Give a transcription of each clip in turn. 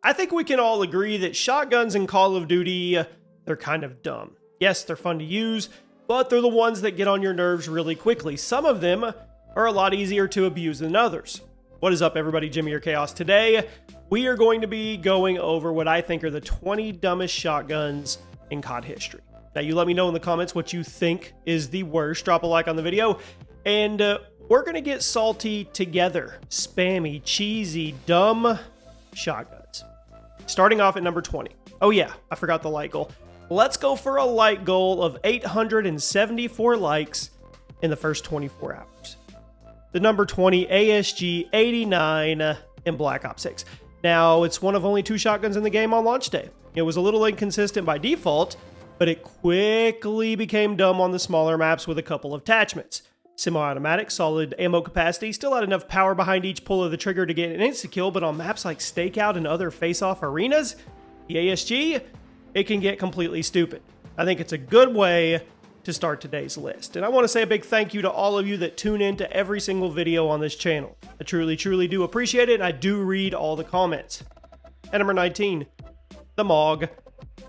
I think we can all agree that shotguns in Call of Duty, they're kind of dumb. Yes, they're fun to use, but they're the ones that get on your nerves really quickly. Some of them are a lot easier to abuse than others. What is up, everybody? Jimmy or Chaos. Today, we are going to be going over what I think are the 20 dumbest shotguns in COD history. Now, you let me know in the comments what you think is the worst. Drop a like on the video, and we're going to get salty together. Spammy, cheesy, dumb shotguns. Starting off at number 20. Oh yeah, I forgot the like goal. Let's go for a like goal of 874 likes in the first 24 hours. The number 20 ASG 89 in Black Ops 6. Now, it's one of only 2 shotguns in the game on launch day. It was a little inconsistent by default, but it quickly became dumb on the smaller maps with a couple of attachments. Semi-automatic, solid ammo capacity, still had enough power behind each pull of the trigger to get an insta-kill, but on maps like Stakeout and other face-off arenas, the ASG, it can get completely stupid. I think it's a good way to start today's list. And I want to say a big thank you to all of you that tune in to every single video on this channel. I truly do appreciate it, and I do read all the comments. At number 19, the MOG.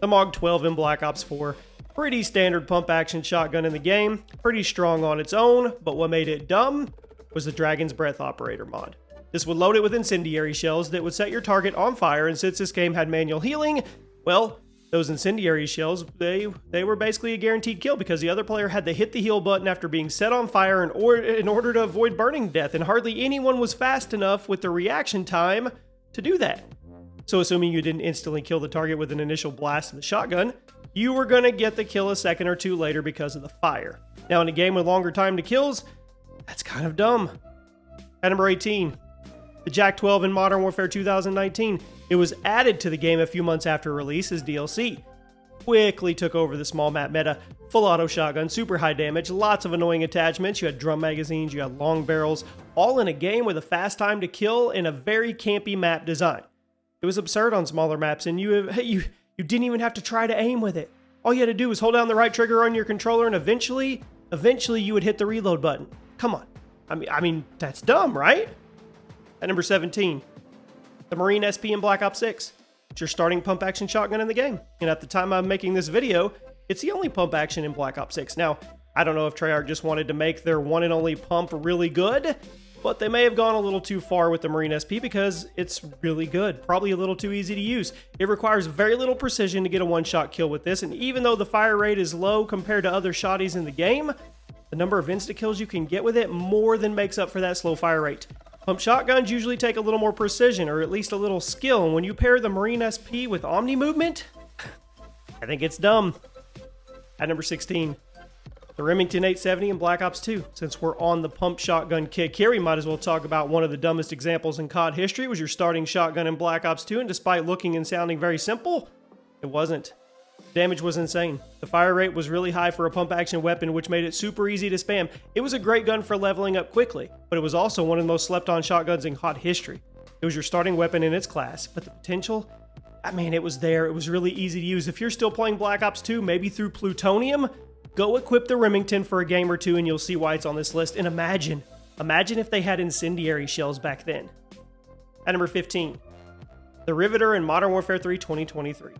The MOG 12 in Black Ops 4. Pretty standard pump action shotgun in the game. Pretty strong on its own, but what made it dumb was the Dragon's Breath Operator mod. This would load it with incendiary shells that would set your target on fire, and since this game had manual healing, well, those incendiary shells, they were basically a guaranteed kill because the other player had to hit the heal button after being set on fire in order to avoid burning death, and hardly anyone was fast enough with the reaction time to do that. So assuming you didn't instantly kill the target with an initial blast of the shotgun, you were going to get the kill a second or two later because of the fire. Now in a game with longer time to kills, that's kind of dumb. At number 18, the Jak 12 in Modern Warfare 2019. It was added to the game a few months after release as DLC. Quickly took over the small map meta. Full auto shotgun, super high damage, lots of annoying attachments. You had drum magazines, you had long barrels, all in a game with a fast time to kill and a very campy map design. It was absurd on smaller maps, and you didn't even have to try to aim with it. All you had to do was hold down the right trigger on your controller, and eventually you would hit the reload button. Come on. I mean, that's dumb, right? At number 17, the Marine SP in Black Ops 6. It's your starting pump action shotgun in the game. And at the time I'm making this video, it's the only pump action in Black Ops 6. Now, I don't know if Treyarch just wanted to make their one and only pump really good, but they may have gone a little too far with the Marine SP because it's really good. Probably a little too easy to use. It requires very little precision to get a one-shot kill with this, and even though the fire rate is low compared to other shotties in the game, the number of insta-kills you can get with it more than makes up for that slow fire rate. Pump shotguns usually take a little more precision, or at least a little skill, and when you pair the Marine SP with Omni movement, I think it's dumb. At number 16, the Remington 870 in Black Ops 2. Since we're on the pump shotgun kick here, we might as well talk about one of the dumbest examples in COD history. It was your starting shotgun in Black Ops 2, and despite looking and sounding very simple, it wasn't. Damage was insane. The fire rate was really high for a pump action weapon, which made it super easy to spam. It was a great gun for leveling up quickly, but it was also one of the most slept on shotguns in COD history. It was your starting weapon in its class, but the potential, I mean, it was there. It was really easy to use. If you're still playing Black Ops 2, maybe through Plutonium, go equip the Remington for a game or two and you'll see why it's on this list. And imagine if they had incendiary shells back then. At number 15, the Riveter in Modern Warfare 3 2023.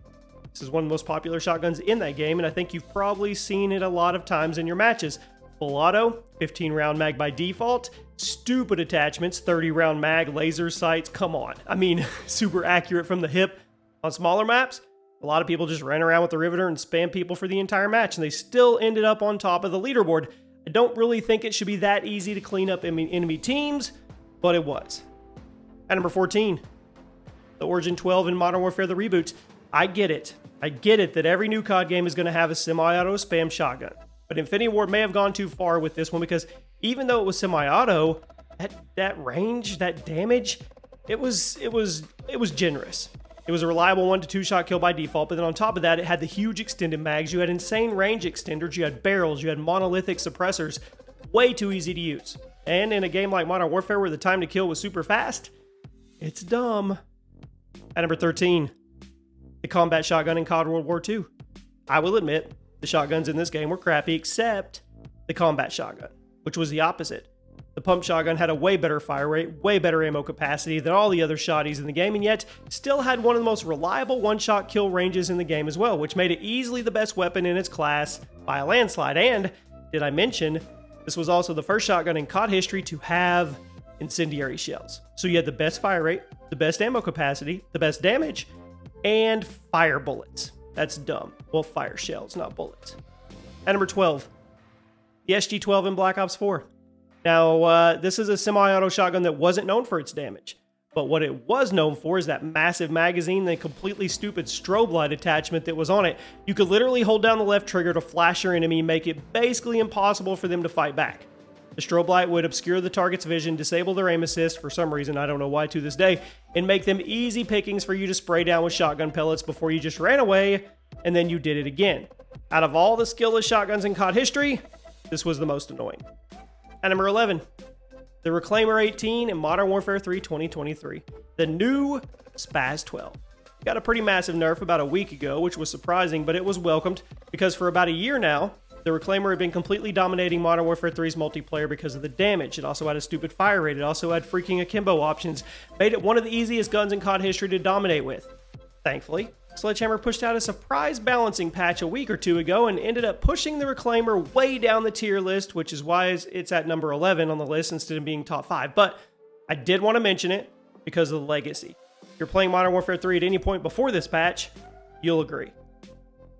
This is one of the most popular shotguns in that game, and I think you've probably seen it a lot of times in your matches. Full auto, 15 round mag by default, stupid attachments, 30 round mag, laser sights, come on. I mean, super accurate from the hip. On smaller maps, a lot of people just ran around with the Riveter and spam people for the entire match, and they still ended up on top of the leaderboard. I don't really think it should be that easy to clean up enemy teams, but it was. At number 14, the Origin 12 in Modern Warfare the Reboot. I get it that every new COD game is going to have a semi-auto spam shotgun, but Infinity Ward may have gone too far with this one because even though it was semi-auto, that range, that damage, it was generous. It was a reliable 1 to 2 shot kill by default, but then on top of that, it had the huge extended mags, you had insane range extenders, you had barrels, you had monolithic suppressors, way too easy to use. And in a game like Modern Warfare where the time to kill was super fast, it's dumb. At number 13, the combat shotgun in COD World War II. I will admit, the shotguns in this game were crappy except the combat shotgun, which was the opposite. The pump shotgun had a way better fire rate, way better ammo capacity than all the other shotties in the game, and yet still had one of the most reliable one-shot kill ranges in the game as well, which made it easily the best weapon in its class by a landslide. And, did I mention, this was also the first shotgun in COD history to have incendiary shells. So you had the best fire rate, the best ammo capacity, the best damage, and fire bullets. That's dumb. Well, fire shells, not bullets. At number 12, the SG-12 in Black Ops 4. Now, this is a semi-auto shotgun that wasn't known for its damage, but what it was known for is that massive magazine, the completely stupid strobe light attachment that was on it. You could literally hold down the left trigger to flash your enemy, make it basically impossible for them to fight back. The strobe light would obscure the target's vision, disable their aim assist for some reason, I don't know why to this day, and make them easy pickings for you to spray down with shotgun pellets before you just ran away, and then you did it again. Out of all the skillless shotguns in COD history, this was the most annoying. At number 11, the Reclaimer 18 in Modern Warfare 3 2023, the new Spaz 12. Got a pretty massive nerf about a week ago, which was surprising, but it was welcomed because for about a year now, the Reclaimer had been completely dominating Modern Warfare 3's multiplayer because of the damage. It also had a stupid fire rate. It also had freaking akimbo options. Made it one of the easiest guns in COD history to dominate with. Thankfully, Sledgehammer pushed out a surprise balancing patch a week or two ago and ended up pushing the Reclaimer way down the tier list, which is why it's at number 11 on the list instead of being top 5. But I did want to mention it because of the legacy. If you're playing Modern Warfare 3 at any point before this patch, you'll agree.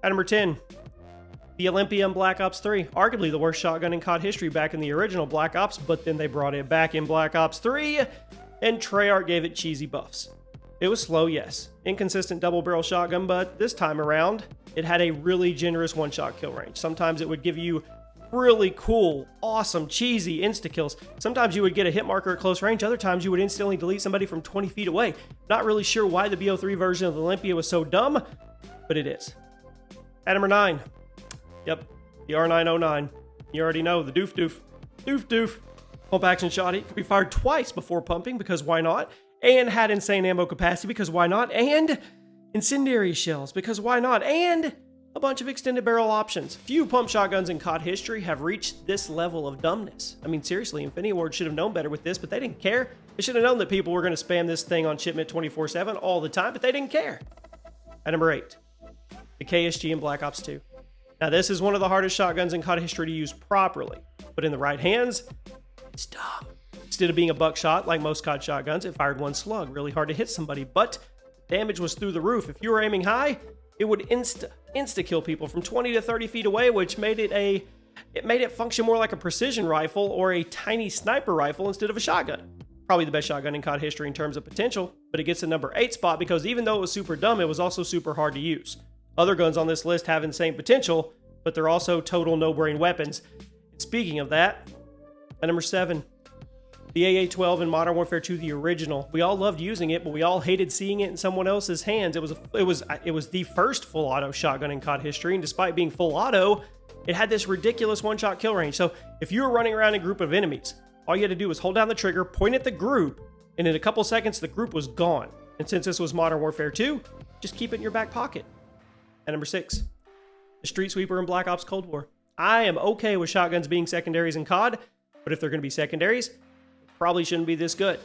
At number 10, the Olympia in Black Ops 3. Arguably the worst shotgun in COD history back in the original Black Ops, but then they brought it back in Black Ops 3, and Treyarch gave it cheesy buffs. It was slow, yes. Inconsistent double-barrel shotgun, but this time around, it had a really generous one-shot kill range. Sometimes it would give you really cool, awesome, cheesy insta-kills. Sometimes you would get a hit marker at close range. Other times you would instantly delete somebody from 20 feet away. Not really sure why the BO3 version of the Olympia was so dumb, but it is. At number 9. Yep, the R909. You already know, the doof. Pump action shotty could be fired twice before pumping, because why not? And had insane ammo capacity, because why not? And incendiary shells, because why not? And a bunch of extended barrel options. Few pump shotguns in COD history have reached this level of dumbness. I mean, seriously, Infinity Ward should have known better with this, but they didn't care. They should have known that people were going to spam this thing on shipment 24/7 all the time, but they didn't care. At number 8, the KSG in Black Ops 2. Now, this is one of the hardest shotguns in COD history to use properly, but in the right hands, it's dumb. Instead of being a buckshot like most COD shotguns, it fired one slug, really hard to hit somebody, but damage was through the roof. If you were aiming high, it would insta-kill people from 20 to 30 feet away, which made it function more like a precision rifle or a tiny sniper rifle instead of a shotgun. Probably the best shotgun in COD history in terms of potential, but it gets a number 8 spot because even though it was super dumb, it was also super hard to use. Other guns on this list have insane potential, but they're also total no-brain weapons. Speaking of that, at number 7, the AA-12 in Modern Warfare 2, the original. We all loved using it, but we all hated seeing it in someone else's hands. It was the first full auto shotgun in COD history, and despite being full auto, it had this ridiculous one-shot kill range. So if you were running around a group of enemies, all you had to do was hold down the trigger, point at the group, and in a couple seconds, the group was gone. And since this was Modern Warfare 2, just keep it in your back pocket. At number 6, the Street Sweeper in Black Ops Cold War. I am okay with shotguns being secondaries in COD, but if they're going to be secondaries, probably shouldn't be this good.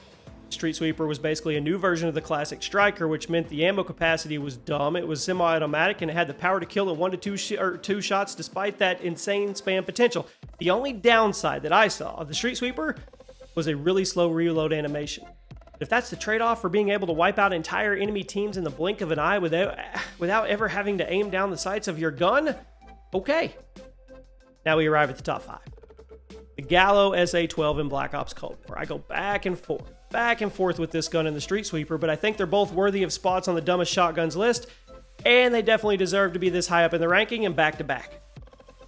Street Sweeper was basically a new version of the classic Striker, which meant the ammo capacity was dumb. It was semi-automatic and it had the power to kill in 1 to 2 shots despite that insane spam potential. The only downside that I saw of the Street Sweeper was a really slow reload animation. If that's the trade-off for being able to wipe out entire enemy teams in the blink of an eye without ever having to aim down the sights of your gun, okay. Now we arrive at the top 5. The Gallow SA-12 in Black Ops Cold War. I go back and forth with this gun and the Street Sweeper, but I think they're both worthy of spots on the dumbest shotguns list, and they definitely deserve to be this high up in the ranking and back to back.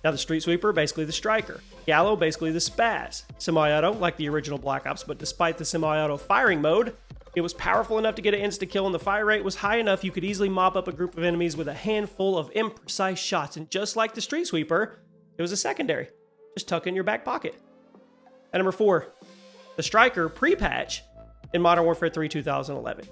Now the Street Sweeper, basically the Striker. Gallow, basically the Spaz. Semi-auto, like the original Black Ops, but despite the semi-auto firing mode, it was powerful enough to get an insta-kill and the fire rate was high enough you could easily mop up a group of enemies with a handful of imprecise shots, and just like the Street Sweeper, it was a secondary. Just tuck in your back pocket. At number 4, the Striker pre-patch in Modern Warfare 3 2011.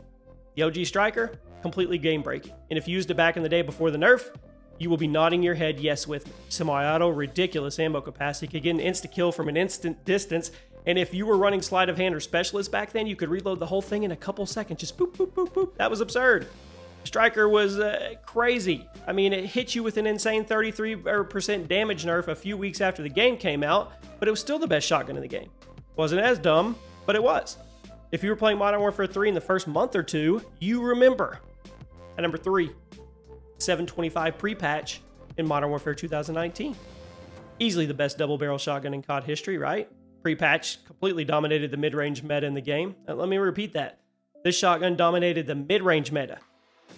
The OG Striker, completely game-breaking, and if you used it back in the day before the nerf, you will be nodding your head yes with me. Semi-auto, ridiculous ammo capacity, could get an insta-kill from an instant distance, And if you were running sleight of hand or specialist back then, you could reload the whole thing in a couple seconds. Just boop, boop, boop, boop. That was absurd. Striker was crazy. I mean, it hit you with an insane 33% damage nerf a few weeks after the game came out, but it was still the best shotgun in the game. Wasn't as dumb, but it was. If you were playing Modern Warfare 3 in the first month or two, you remember. At number 3, 725 pre-patch in Modern Warfare 2019. Easily the best double-barrel shotgun in COD history, right? Pre-patch completely dominated the mid-range meta in the game. And let me repeat that. This shotgun dominated the mid-range meta.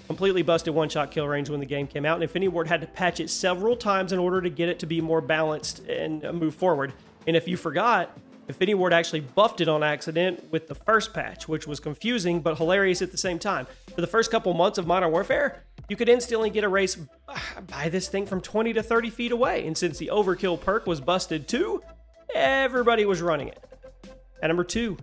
Completely busted one-shot kill range when the game came out, and Infinity Ward had to patch it several times in order to get it to be more balanced and move forward. And if you forgot, Infinity Ward actually buffed it on accident with the first patch, which was confusing but hilarious at the same time. For the first couple months of Modern Warfare, you could instantly get a race by this thing from 20 to 30 feet away, and since the overkill perk was busted too, everybody was running it. At number 2,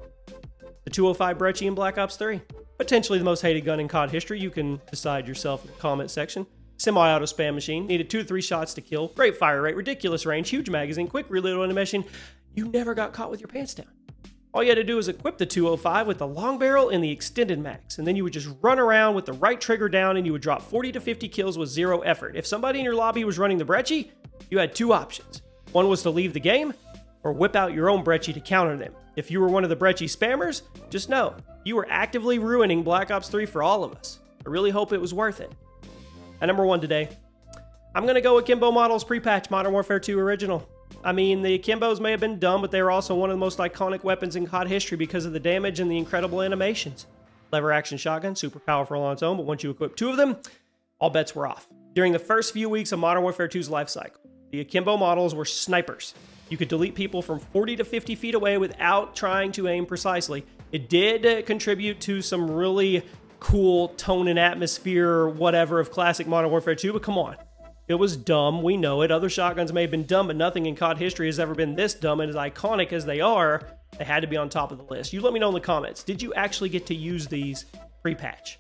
the 205 Brettie in Black Ops 3. Potentially the most hated gun in COD history. You can decide yourself in the comment section. Semi-auto spam machine. Needed 2 to 3 shots to kill. Great fire rate. Ridiculous range. Huge magazine. Quick reload animation. You never got caught with your pants down. All you had to do was equip the 205 with the long barrel and the extended max. And then you would just run around with the right trigger down and you would drop 40 to 50 kills with zero effort. If somebody in your lobby was running the Brettie, you had 2 options. One was to leave the game or whip out your own Brettie to counter them. If you were one of the Brettie spammers, just know you were actively ruining Black Ops 3 for all of us. I really hope it was worth it. At number 1 today, I'm going to go with Kimbo Models pre-patch Modern Warfare 2 Original. I mean, the Kimbos may have been dumb, but they were also one of the most iconic weapons in COD history because of the damage and the incredible animations. Lever action shotgun, super powerful on its own, but once you equip 2 of them, all bets were off. During the first few weeks of Modern Warfare 2's life cycle, the Akimbo models were snipers. You could delete people from 40 to 50 feet away without trying to aim precisely. It did contribute to some really cool tone and atmosphere, whatever, of classic Modern Warfare 2, but come on. It was dumb, we know it. Other shotguns may have been dumb, but nothing in COD history has ever been this dumb, and as iconic as they are, they had to be on top of the list. You let me know in the comments, did you actually get to use these pre-patch?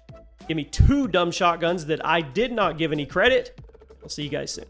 Give me 2 dumb shotguns that I did not give any credit. I'll see you guys soon.